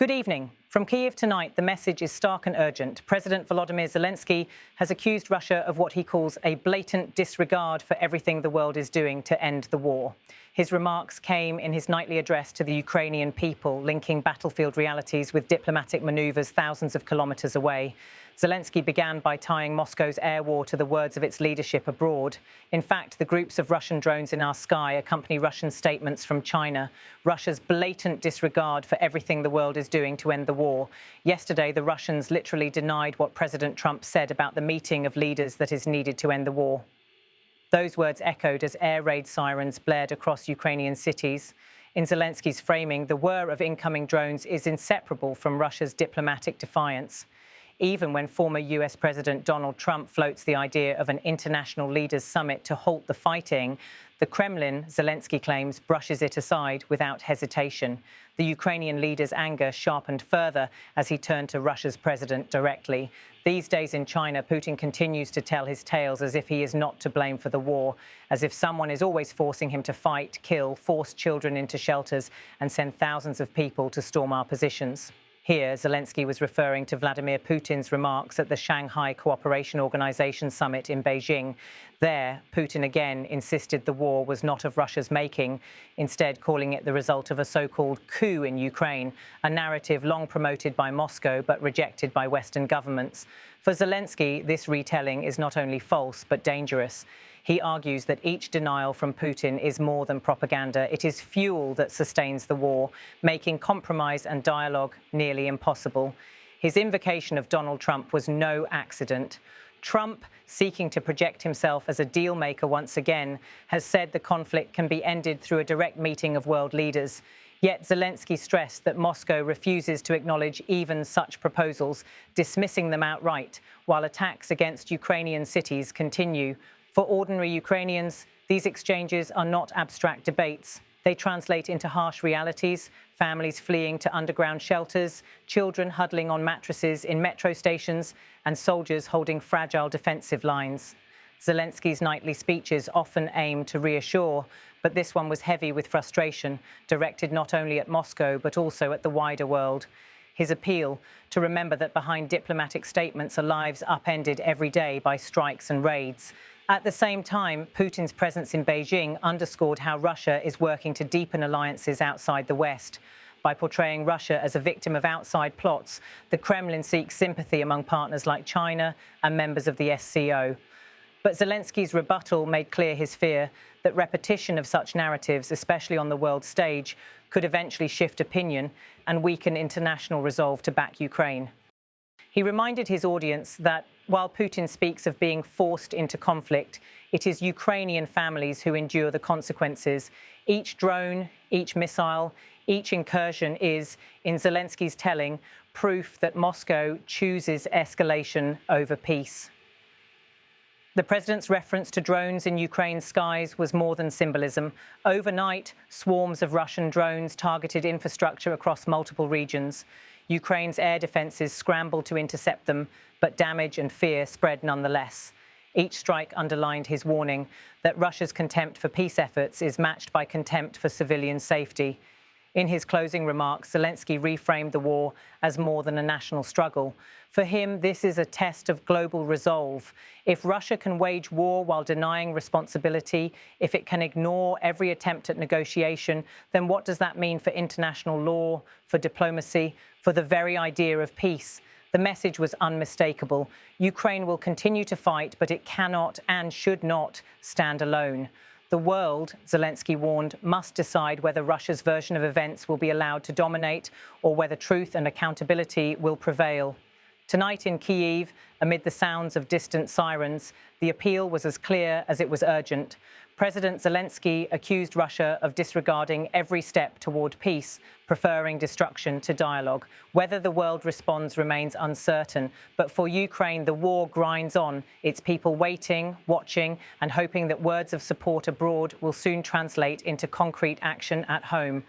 Good evening. From Kyiv tonight, the message is stark and urgent. President Volodymyr Zelensky has accused Russia of what he calls a blatant disregard for everything the world is doing to end the war. His remarks came in his nightly address to the Ukrainian people, linking battlefield realities with diplomatic maneuvers thousands of kilometers away. Zelensky began by tying Moscow's air war to the words of its leadership abroad. In fact, the groups of Russian drones in our sky accompany Russian statements from China, Russia's blatant disregard for everything the world is doing to end the war. Yesterday, the Russians literally denied what President Trump said about the meeting of leaders that is needed to end the war. Those words echoed as air raid sirens blared across Ukrainian cities. In Zelensky's framing, the whir of incoming drones is inseparable from Russia's diplomatic defiance. Even when former US President Donald Trump floats the idea of an international leaders summit to halt the fighting, the Kremlin, Zelensky claims, brushes it aside without hesitation. The Ukrainian leader's anger sharpened further as he turned to Russia's president directly. These days in China, Putin continues to tell his tales as if he is not to blame for the war, as if someone is always forcing him to fight, kill, force children into shelters and send thousands of people to storm our positions. Here, Zelensky was referring to Vladimir Putin's remarks at the Shanghai Cooperation Organization summit in Beijing. There, Putin again insisted the war was not of Russia's making, instead calling it the result of a so-called coup in Ukraine, a narrative long promoted by Moscow but rejected by Western governments. For Zelensky, this retelling is not only false but dangerous. He argues that each denial from Putin is more than propaganda. It is fuel that sustains the war, making compromise and dialogue nearly impossible. His invocation of Donald Trump was no accident. Trump, seeking to project himself as a deal maker once again, has said the conflict can be ended through a direct meeting of world leaders. Yet Zelensky stressed that Moscow refuses to acknowledge even such proposals, dismissing them outright, while attacks against Ukrainian cities continue. For ordinary Ukrainians, these exchanges are not abstract debates. They translate into harsh realities: families fleeing to underground shelters, children huddling on mattresses in metro stations, and soldiers holding fragile defensive lines. Zelensky's nightly speeches often aim to reassure, but this one was heavy with frustration, directed not only at Moscow but also at the wider world. His appeal to remember that behind diplomatic statements are lives upended every day by strikes and raids. At the same time, Putin's presence in Beijing underscored how Russia is working to deepen alliances outside the West. By portraying Russia as a victim of outside plots, the Kremlin seeks sympathy among partners like China and members of the SCO. But Zelensky's rebuttal made clear his fear that repetition of such narratives, especially on the world stage, could eventually shift opinion and weaken international resolve to back Ukraine. He reminded his audience that while Putin speaks of being forced into conflict, it is Ukrainian families who endure the consequences. Each drone, each missile, each incursion is, in Zelensky's telling, proof that Moscow chooses escalation over peace. The president's reference to drones in Ukraine's skies was more than symbolism. Overnight, swarms of Russian drones targeted infrastructure across multiple regions. Ukraine's air defences scrambled to intercept them, but damage and fear spread nonetheless. Each strike underlined his warning that Russia's contempt for peace efforts is matched by contempt for civilian safety. In his closing remarks, Zelensky reframed the war as more than a national struggle. For him, this is a test of global resolve. If Russia can wage war while denying responsibility, if it can ignore every attempt at negotiation, then what does that mean for international law, for diplomacy, for the very idea of peace? The message was unmistakable. Ukraine will continue to fight, but it cannot and should not stand alone. The world, Zelensky warned, must decide whether Russia's version of events will be allowed to dominate or whether truth and accountability will prevail. Tonight in Kyiv, amid the sounds of distant sirens, the appeal was as clear as it was urgent. President Zelensky accused Russia of disregarding every step toward peace, preferring destruction to dialogue. Whether the world responds remains uncertain, but for Ukraine, the war grinds on, its people waiting, watching, and hoping that words of support abroad will soon translate into concrete action at home.